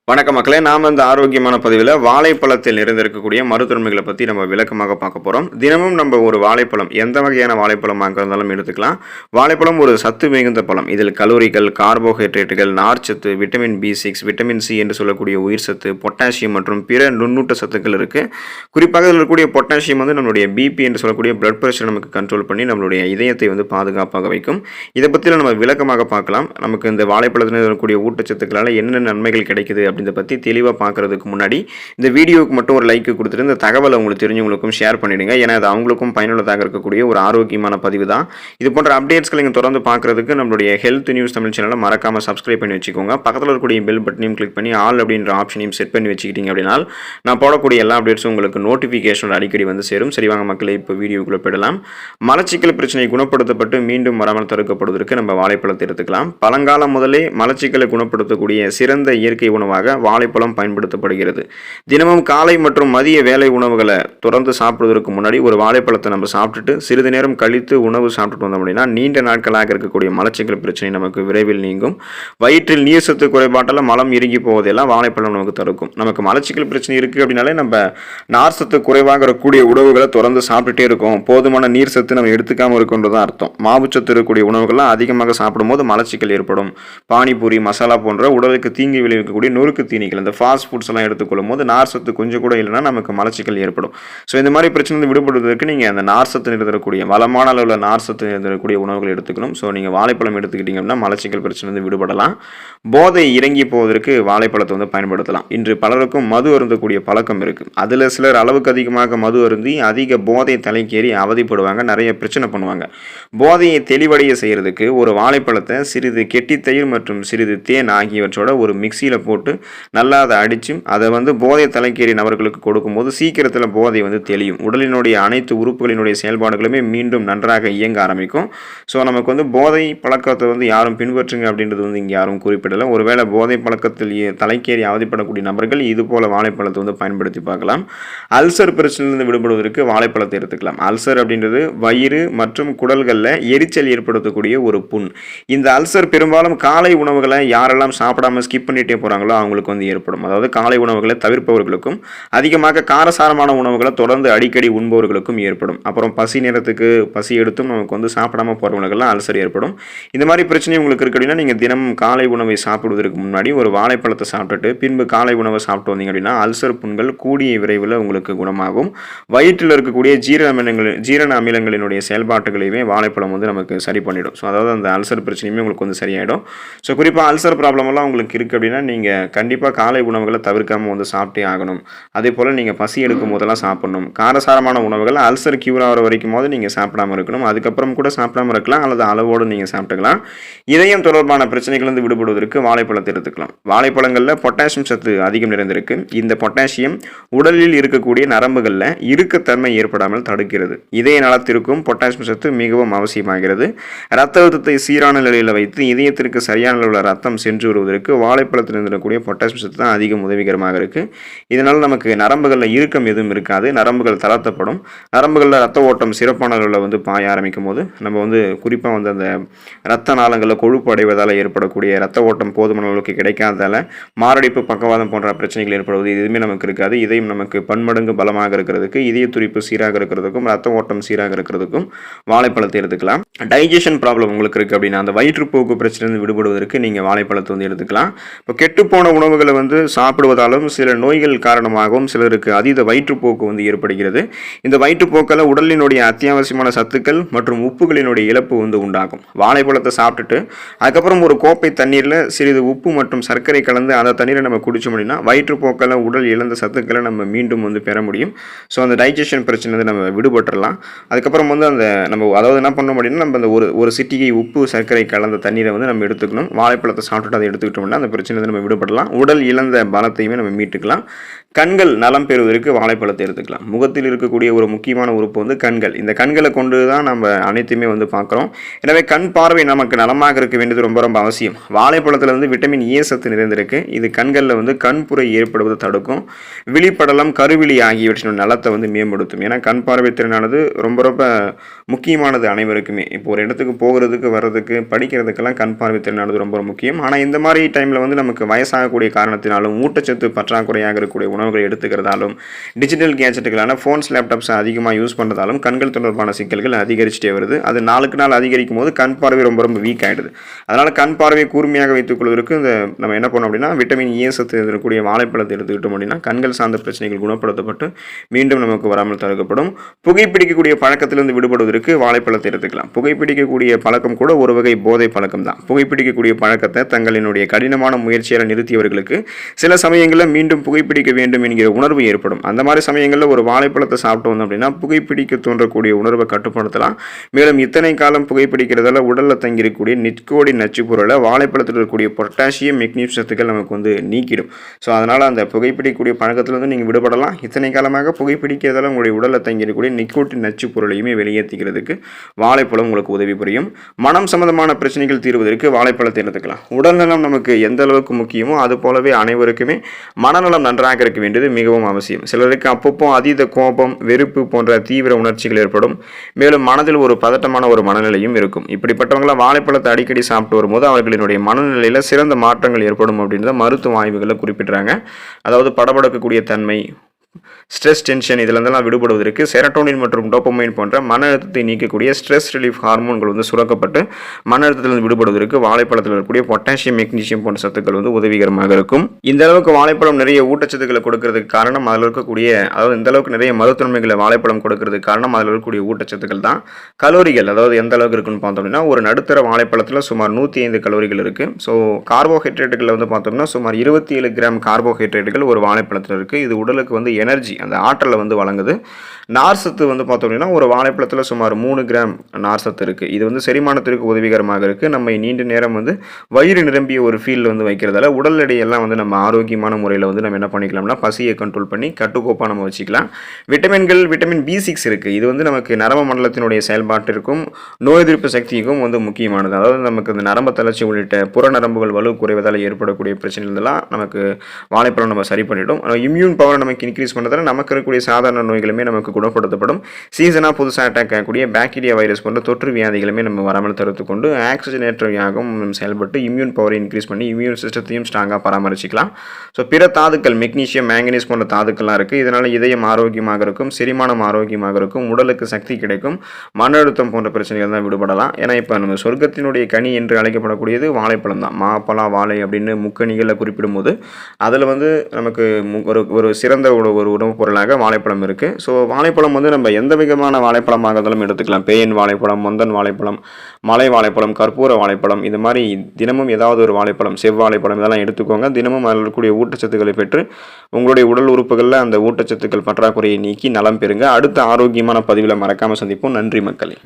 வணக்க மக்களே, நாம் இந்த ஆரோக்கியமான பதிவில் வாழைப்பழத்தில் நிறைந்திருக்கக்கூடிய மருத்துவமைகளை பற்றி நம்ம விளக்கமாக பார்க்க போகிறோம். தினமும் நம்ம ஒரு வாழைப்பழம், எந்த வகையான வாழைப்பழமாக இருந்தாலும் எடுத்துக்கலாம். வாழைப்பழம் ஒரு சத்து மிகுந்த பழம். இதில் கலோரிகள், கார்போஹைட்ரேட்டுகள், நார்ச்சத்து, விட்டமின் B6, விட்டமின் C என்று சொல்லக்கூடிய உயிர் சத்து, பொட்டாசியம் மற்றும் பிற நுண்ணூட்ட சத்துக்கள் இருக்குது. குறிப்பாக இதில் இருக்கக்கூடிய பொட்டாசியம் நம்மளுடைய BP என்று சொல்லக்கூடிய பிளட் ப்ரெஷர் நமக்கு கண்ட்ரோல் பண்ணி நம்மளுடைய இதயத்தை பாதுகாப்பாக வைக்கும். இதை பற்றி நம்ம விளக்கமாக பார்க்கலாம். நமக்கு இந்த வாழைப்பழத்தில் இருக்கக்கூடிய ஊட்டச்சத்துக்களால் என்னென்ன நன்மைகள் கிடைக்குது அப்படின்றத பற்றி தெளிவாக பார்க்குறதுக்கு முன்னாடி இந்த வீடியோவுக்கு மட்டும் ஒரு லைக் கொடுத்துட்டு இந்த தகவலை உங்களுக்கு தெரிஞ்சவங்களுக்கும் ஷேர் பண்ணிவிடுங்க. ஏன்னா அது அவங்களுக்கும் பயனுள்ளதாக இருக்கக்கூடிய ஒரு ஆரோக்கியமான பதிவு தான். இது போன்ற அப்டேட்ஸ்களை நீங்கள் தொடர்ந்து பார்க்குறதுக்கு நம்மளுடைய ஹெல்த் நியூஸ் தமிழ் சேனலை மறக்காமல் சப்ஸ்கிரைப் பண்ணி வச்சுக்கோங்க. பக்கத்தில் இருக்கக்கூடிய பெல் பட்டனையும் கிளிக் பண்ணி ஆல் அப்படின்ற ஆப்ஷனையும் செட் பண்ணி வச்சுக்கிட்டீங்க அப்படின்னா நான் போடக்கூடிய எல்லா அப்டேட்ஸும் உங்களுக்கு நோட்டிஃபிகேஷன் அடிக்கடி சேரும். சரி வாங்க மக்களே, இப்போ வீடியோக்குள்ளே போயிடலாம். மலச்சிக்கல் பிரச்சனை குணப்படுத்தப்பட்டு மீண்டும் வராமல் தடுக்கப்படுவதற்கு நம்ம வாழைப்பழத்தை எடுத்துக்கலாம். பழங்காலம் முதலே மலச்சிக்கலை குணப்படுத்தக்கூடிய சிறந்த இயற்கை உணவாக வாழைப்பழம் பயன்படுத்தப்படுகிறது. தினமும் காலை மற்றும் மதிய வேலை உணவுகளை தொடர்ந்து சாப்பிடுவதற்கு முன்னாடி ஒரு வாழைப்பழத்தை நம்ம சாப்பிட்டுட்டு சிறிது நேரம் கழித்து உணவு சாப்பிட்டு வந்தோம் அப்படின்னா நீண்ட நாட்களாக இருக்கக்கூடிய மலச்சிக்கல் பிரச்சனை நமக்கு விரைவில் நீங்கும். வயிற்றில் நீர் சத்து குறைபாட்டால் மலம் இறுங்கி போவதெல்லாம் வாழைப்பழம் நமக்கு தடுக்கும். நமக்கு மலச்சிக்கல் பிரச்சனை இருக்குது அப்படின்னாலே நம்ம நார் சத்து குறைவாக இருக்கக்கூடிய உணவுகளை தொடர்ந்து சாப்பிட்டுட்டே இருக்கோம், போதுமான நீர் சத்து நம்ம எடுத்துக்காமல் இருக்குன்றதான் அர்த்தம். மாவுச்சத்து இருக்கக்கூடிய உணவுகள்லாம் அதிகமாக சாப்பிடும்போது மலச்சிக்கல் ஏற்படும். பானிபூரி, மசாலா போன்ற உடலுக்கு தீங்கு விளைவிக்கக்கூடிய நொறுக்கு தீனிகள், இந்த ஃபாஸ்ட் ஃபுட்ஸ் எல்லாம் எடுத்துக்கொள்ளும் போது நார் சத்து கொஞ்சம் கூட இல்லைன்னா நமக்கு மலச்சிக்கல் ஏற்படும். ஸோ இந்த மாதிரி பிரச்சனை விடுபடுவதற்கு நீங்கள் அந்த நார் சத்து நிறைந்திருக்கக்கூடிய வளமான அளவில் நார் சத்து நிறைந்திருக்கக்கூடிய உணவுகள் எடுத்துக்கணும். ஸோ நீங்கள் வாழைப்பழம் எடுத்துக்கிட்டீங்க அப்படின்னா மலச்சிக்கல் பிரச்சனை விடுபடலாம். போதை இறங்கி போவதற்கு வாழைப்பழத்தை பயன்படுத்தலாம். இன்று பலருக்கும் மது அருந்தக்கூடிய பழக்கம் இருக்குது. அதில் சிலர் அளவுக்கு அதிகமாக மது அருந்தி அதிக போதை தலைக்கேறி அவதிப்படுவாங்க, நிறைய பிரச்சனை பண்ணுவாங்க. போதையை தெளிவடைய செய்கிறதுக்கு ஒரு வாழைப்பழத்தை சிறிது கெட்டி தயிர் மற்றும் சிறிது தேன் ஆகியவற்றோட ஒரு மிக்சியில் போட்டு நல்லா அதை அடித்து அதை போதை தலைக்கேறி நபர்களுக்கு கொடுக்கும்போது சீக்கிரத்தில் போதை தெளியும். உடலினுடைய அனைத்து உறுப்புகளினுடைய செயல்பாடுகளுமே மீண்டும் நன்றாக இயங்க ஆரம்பிக்கும். ஸோ நமக்கு போதை பழக்கத்தை யாரும் பின்பற்றுங்க அப்படின்றது இங்கே யாரும் குறிப்பிடலை. ஒருவேளை போதை பழக்கத்தில் தலைக்கேறி அவதிப்படக்கூடிய நபர்கள் இது போல வாழைப்பழத்தை பயன்படுத்தி பார்க்கலாம். அல்சர் பிரச்சனையிலிருந்து விடுபடுவதற்கு வாழைப்பழத்தை எடுத்துக்கலாம். அல்சர் அப்படின்றது வயிறு மற்றும் குடல்களில் எரிச்சல் ஏற்படுத்தக்கூடிய ஒரு புண். இந்த அல்சர் பெரும்பாலும் காலை உணவுகளை யாரெல்லாம் சாப்பிடாம ஸ்கிப் பண்ணிட்டே போகிறாங்களோ அவங்களுக்கு ஏற்படும். அதாவது காலை உணவுகளை தவிர்ப்பவர்களுக்கும் அதிகமாக காரசாரமான உணவுகளை தொடர்ந்து அடிக்கடி உண்பவர்களுக்கும் ஏற்படும். அப்புறம் பசி நேரத்துக்கு பசி எடுத்தும் நமக்கு சாப்பிடாம போறவங்களுக்கெல்லாம் அல்சர் ஏற்படும். இந்த மாதிரி பிரச்சனை உங்களுக்கு இருக்கு அப்படின்னா நீங்கள் தினமும் காலை உணவை சாப்பிடுவதற்கு முன்னாடி ஒரு வாழைப்பழத்தை சாப்பிட்டுட்டு பின்பு காலை உணவை சாப்பிட்டு வந்தீங்க அப்படின்னா அல்சர் புண்கள் கூடிய விரைவில் உங்களுக்கு குணமாகும். வயிற்றில் இருக்கக்கூடிய ஜீரண அமிலங்களினுடைய செயல்பாட்டுகளையுமே வாழைப்பழம் நமக்கு சரி பண்ணிடும். ஸோ அதாவது அந்த அல்சர் பிரச்சனையுமே உங்களுக்கு சரியாயிடும். ஸோ குறிப்பாக அல்சர் ப்ராப்ளம் எல்லாம் உங்களுக்கு இருக்கு அப்படின்னா நீங்கள் கண்டிப்பாக காலை உணவுகளை தவிர்க்காமல் சாப்பிட்டே ஆகணும். அதே போல் நீங்கள் பசி எடுக்கும் போதெல்லாம் சாப்பிடணும். காரசாரமான உணவுகள் அல்சர் கியூர் ஆகிற வரைக்கும் போது நீங்கள் சாப்பிடாமல் இருக்கணும். அதுக்கப்புறம் கூட சாப்பிடாமல் இருக்கலாம் அல்லது அளவோடு நீங்கள் சாப்பிட்டுக்கலாம். இதயம் தொடர்பான பிரச்சனைகளிலிருந்து விடுபடுவதற்கு வாழைப்பழத்தை எடுத்துக்கலாம். வாழைப்பழங்களில் பொட்டாசியம் சத்து அதிகம் நிறைந்திருக்கு. இந்த பொட்டாசியம் உடலில் இருக்கக்கூடிய நரம்புகளில் இறுக்கத்தன்மை ஏற்படாமல் தடுக்கிறது. இதய நலத்திற்கும் பொட்டாசியம் சத்து மிகவும் அவசியமாகிறது. இரத்த அழுத்தத்தை சீரான நிலையில் வைத்து இதயத்திற்கு சரியான அளவில் ரத்தம் சென்று வருவதற்கு வாழைப்பழத்தில் இருக்கக்கூடிய பொட்டாசியம் சத்து தான் அதிகம் உதவிகரமாக இருக்குது. இதனால் நமக்கு நரம்புகளில் இறுக்கம் எதுவும் இருக்காது. நரம்புகள் தளர்த்தப்படும். நரம்புகளில் ரத்த ஓட்டம் சிறப்பான அளவில் பாய ஆரம்பிக்கும் போது நம்ம குறிப்பாக அந்த ரத்த நாளங்களில் கொழுப்பு அடைவதால் ஏற்படக்கூடிய ரத்த ஓட்டம் போதுமான அளவுக்கு கிடைக்காததால் மாரடைப்பு, பக்கவாதம் போன்ற பிரச்சனைகள் ஏற்படுவது எதுவுமே நமக்கு இருக்காது. இதயம் நமக்கு பன்மடங்கு பலமாக இருக்கிறதுக்கு, இதய துடிப்பு சீராக இருக்கிறதுக்கும், ரத்த ஓட்டம் சீராக இருக்கிறதுக்கும் வாழைப்பழத்தை எடுத்துக்கலாம். டைஜஷன் ப்ராப்ளம் உங்களுக்கு இருக்குது அப்படின்னா அந்த வயிற்றுப்போக்கு பிரச்சனை விடுபடுவதற்கு நீங்கள் வாழைப்பழத்தை எடுத்துக்கலாம். இப்போ கெட்டுப்போன உணவுகளை சாப்பிடுவதாலும் சில நோய்கள் காரணமாகவும் சிலருக்கு அதீத வயிற்றுப்போக்கு ஏற்படுகிறது. இந்த வயிற்றுப்போக்கில் உடலினுடைய அத்தியாவசியமான சத்துக்கள் மற்றும் உப்புகளினுடைய இழப்பு உண்டாகும். வாழைப்பழத்தை சாப்பிட்டுட்டு அதுக்கப்புறம் ஒரு கோப்பை தண்ணீரில் சிறிது உப்பு மற்றும் சர்க்கரை கலந்து அந்த தண்ணீரை நம்ம குடிச்சோம் அப்படின்னா வயிற்றுப்போக்கில் உடல் இழந்த சத்துக்களை நம்ம மீண்டும் பெற முடியும். ஸோ அந்த டைஜஷன் பிரச்சனை நம்ம விடுபட்டுடலாம். அதுக்கப்புறம் அந்த நம்ம அதாவது என்ன பண்ணோம் அப்படின்னா நம்ம அந்த ஒரு சிட்டிகை உப்பு சர்க்கரை கலந்த தண்ணீரை நம்ம எடுத்துக்கணும். வாழைப்பழத்தை சாப்பிட்டுட்டு அதை எடுத்துக்கிட்டோம்னா அந்த பிரச்சனை நம்ம விடுபடலாம். உடல் இழந்த பலத்தையுமே நம்ம மீட்டுக்கலாம். கண்கள் நலம் பெறுவதற்கு வாழைப்பழத்தை எடுத்துக்கலாம். முகத்தில் இருக்கக்கூடிய ஒரு முக்கியமான உறுப்பு கண்கள். இந்த கண்களை கொண்டு தான் நம்ம அனைத்தையுமே பார்க்குறோம். எனவே கண் பார்வை நமக்கு நலமாக இருக்க வேண்டியது ரொம்ப ரொம்ப அவசியம். வாழைப்பழத்தில் விட்டமின் ஏ சத்து நிறைந்திருக்கு. இது கண்களில் கண்புரை ஏற்படுவதை தடுக்கும். விழிப்படலம், கருவிழி ஆகியவற்றின் நலத்தை மேம்படுத்தும். ஏன்னா கண் பார்வை திறனானது ரொம்ப ரொம்ப முக்கியமானது அனைவருக்குமே. இப்போ ஒரு இடத்துக்கு போகிறதுக்கு, வர்றதுக்கு, படிக்கிறதுக்கெல்லாம் கண் பார்வை திறனானது ரொம்ப முக்கியம். ஆனால் இந்த மாதிரி டைமில் நமக்கு வயசாகக்கூடிய இருக்கக்கூடிய காரணத்தினாலும் ஊட்டச்சத்து பற்றாக்குறையாக இருக்கக்கூடிய உணவுகளை எடுத்துக்கிறதாலும் டிஜிட்டல் கேஜெட்டுகளான ஃபோன்ஸ் லேப்டாப்ஸ் அதிகமாக யூஸ் பண்ணுறதாலும் கண்கள் தொடர்பான சிக்கல்கள் அதிகரிச்சுட்டே வருது. அது நாளுக்கு நாள் அதிகரிக்கும் போது கண் பார்வை ரொம்ப ரொம்ப வீக் ஆகிடுது. அதனால் கண் பார்வையை கூர்மையாக வைத்துக் கொள்வதற்கு இந்த நம்ம என்ன பண்ணோம் அப்படின்னா விட்டமின் ஏ சத்து இருக்கக்கூடிய வாழைப்பழத்தை எடுத்துக்கிட்டோம் அப்படின்னா கண்கள் சார்ந்த பிரச்சனைகள் குணப்படுத்தப்பட்டு மீண்டும் நமக்கு வராமல் தடுக்கப்படும். புகைப்பிடிக்கக்கூடிய பழக்கத்திலிருந்து விடுபடுவதற்கு வாழைப்பழத்தை எடுத்துக்கலாம். புகைப்பிடிக்கக்கூடிய பழக்கம் கூட ஒரு வகை போதை பழக்கம் தான். புகைப்பிடிக்கக்கூடிய பழக்கத்தை தங்களினுடைய கடினமான முயற்சியால் நிறுத்தியவர்களுக்கு சில சமயங்களில் மீண்டும் புகைப்பிடிக்க வேண்டும் என்கிற உணர்வு ஏற்படும். அந்த மாதிரி சமயங்களில் ஒரு வாழைப்பழத்தை சாப்பிட்டு வந்தோம் அப்படின்னா புகைப்பிடிக்க தோன்றக்கூடிய உணர்வை கட்டுப்படுத்தலாம். மேலும் இத்தனை காலம் புகைப்பிடிக்கிறதால உடலில் தங்கியிருக்கக்கூடிய நிக்கோடி நச்சு பொருளை வாழைப்பழத்தில் இருக்கக்கூடிய பொட்டாசியம் மெக்னீசியம் சத்துக்கள் நமக்கு வந்து நீக்கிடும். ஸோ அதனால் அந்த புகைப்பிடிக்கக்கூடிய பழக்கத்திலிருந்து நீங்கள் விடுபடலாம். இத்தனை காலமாக புகைப்பிடிக்கிறதால உங்களுடைய உடலில் தங்கியிருக்கக்கூடிய நிக்கோட்டின் நச்சு பொருளையுமே வெளியேற்றிக்கிறதுக்கு வாழைப்பழம் உங்களுக்கு உதவி புரியும். மனம் சம்பந்தமான பிரச்சனைகள் தீர்வதற்கு வாழைப்பழத்தை எடுத்துக்கலாம். உடல்நலம் நமக்கு எந்த அளவுக்கு முக்கியமோ அது போலவே அனைவருக்குமே மனநலம் நன்றாக இருக்க வேண்டியது மிகவும் அவசியம். சிலருக்கு அப்பப்போ அதீத கோபம், வெறுப்பு போன்ற தீவிர உணர்ச்சிகள் ஏற்படும். மேலும் மனதில் ஒரு பதட்டமான ஒரு மனநிலையும் இருக்கும். இப்படிப்பட்டவங்கள வாழைப்பழத்தை அடிக்கடி சாப்பிட்டு வரும்போது அவர்களினுடைய மனநிலையில் சிறந்த மாற்றங்கள் ஏற்படும் அப்படின்றத மருத்துவ ஆய்வுகளில் குறிப்பிட்றாங்க. அதாவது படபடக்கக்கூடிய தன்மை, ஸ்ட்ரெஸ், டென்ஷன் இதிலிருந்தெல்லாம் விடுபடுவதற்கு செரட்டோனின் மற்றும் டோபமைன் போன்ற மன அழுத்தத்தை நீக்கக்கூடிய ஸ்ட்ரெஸ் ரிலீஃப் ஹார்மோன்கள் வந்து சுரக்கப்பட்டு மன அழுத்தத்திலிருந்து விடுபடுவதற்கு வாழைப்பழத்தில் இருக்கக்கூடிய பொட்டாசியம், மெக்னீசியம் போன்ற சத்துக்கள் வந்து உதவிகரமாக இருக்கும். இந்த அளவுக்கு வாழைப்பழம் நிறைய ஊட்டச்சத்துக்களை கொடுக்கறதுக்கு காரணம் அதில் இருக்கக்கூடிய, அதாவது இந்த அளவுக்கு நிறைய மருத்துவமைகளை வாழைப்பழம் கொடுக்கறதுக்கு காரணம் அதில் இருக்கக்கூடிய ஊட்டச்சத்துக்கள் தான். கலோரிகள் அதாவது எந்த அளவுக்கு இருக்குன்னு பார்த்தோம் அப்படின்னா ஒரு நடுத்தர வாழைப்பழத்தில் சுமார் 105 கலோரிகள் இருக்குது. ஸோ கார்போஹைட்ரேட்டுகளில் வந்து பார்த்தோம்னா சுமார் 27 கிராம் கார்போஹைட்ரேட்டுகள் ஒரு வாழைப்பழத்தில் இருக்குது. இது உடலுக்கு வந்து எனர்ஜி, அந்த ஆற்றலை வந்து வழங்குது. நார் சத்து வந்து பார்த்தோம் அப்படின்னா ஒரு வாழைப்பழத்தில் சுமார் 3 கிராம் நார் சத்து இருக்குது. இது வந்து செரிமானத்திற்கு உதவிகரமாக இருக்குது. நம்ம நீண்ட நேரம் வந்து வயிறு நிரம்பிய ஒரு ஃபீல் வந்து வைக்கிறதால உடல் எடையெல்லாம் வந்து நம்ம ஆரோக்கியமான முறையில் வந்து நம்ம என்ன பண்ணிக்கலாம்னா பசியை கண்ட்ரோல் பண்ணி கட்டுக்கோப்பாக நம்ம வச்சுக்கலாம். விட்டமின்கள், விட்டமின் B6 இருக்குது. இது வந்து நமக்கு நரம்பு மண்டலத்தினுடைய செயல்பாட்டிற்கும் நோய் எதிர்ப்பு சக்திக்கும் வந்து முக்கியமானது. அதாவது நமக்கு இந்த நரம்பு தளர்ச்சி உள்ளிட்ட புற நரம்புகள் வலு குறைவதால் ஏற்படக்கூடிய பிரச்சனைகளெல்லாம் நமக்கு வாழைப்பழம் நம்ம சரி பண்ணிடும். இம்யூன் பவர் நமக்கு இன்க்ரீஸ் பண்ணுறதால நமக்கு இருக்கக்கூடிய சாதாரண நோய்களுமே நமக்கு குணப்படுத்தப்படும். சீசனாக புதுசாக அட்டாக் ஆகக்கூடிய பாக்டீரியா, வைரஸ் போன்ற தொற்று வியாதிகளுமே நம்ம வராமல் தடுத்து கொண்டு ஆக்சிஜனேற்றமாகவும் செயல்பட்டு இம்யூன் பவரை இன்க்ரீஸ் பண்ணி இம்யூன் சிஸ்டத்தையும் ஸ்ட்ராங்காக பராமரிச்சிக்கலாம். ஸோ பிற தாதுக்கள், மெக்னீசியம், மேங்கனீஸ் போன்ற தாதுக்கள்லாம் இருக்குது. இதனால் இதயம் ஆரோக்கியமாக இருக்கும், செரிமானம் ஆரோக்கியமாக இருக்கும், உடலுக்கு சக்தி கிடைக்கும், மன அழுத்தம் போன்ற பிரச்சனைகள் தான் விடுபடலாம். ஏன்னா இப்போ நம்ம சொர்க்கத்தினுடைய கனி என்று அழைக்கப்படக்கூடியது வாழைப்பழம் தான். மாப்பழா, வாழை அப்படின்னு முக்கணிகளில் குறிப்பிடும்போது அதில் வந்து நமக்கு ஒரு சிறந்த ஒரு உணவுப் பொருளாக வாழைப்பழம் இருக்குது. ஸோ வாழைப்பழம் வந்து நம்ம எந்த விதமான வாழைப்பழமாக இருந்தாலும் எடுத்துக்கலாம். பேயன் வாழைப்பழம், மொந்தன் வாழைப்பழம், மலை வாழைப்பழம், கற்பூர வாழைப்பழம், இது மாதிரி தினமும் ஏதாவது ஒரு வாழைப்பழம், செவ்வாழைப்பழம் இதெல்லாம் எடுத்துக்கோங்க. தினமும் அதில் இருக்கக்கூடிய ஊட்டச்சத்துக்களை பெற்று உங்களுடைய உடல் உறுப்புகளில் அந்த ஊட்டச்சத்துக்கள் பற்றாக்குறையை நீக்கி நலம் பெறுங்க. அடுத்த ஆரோக்கியமான பதிவில் மறக்காமல் சந்திப்போம். நன்றி மக்களே.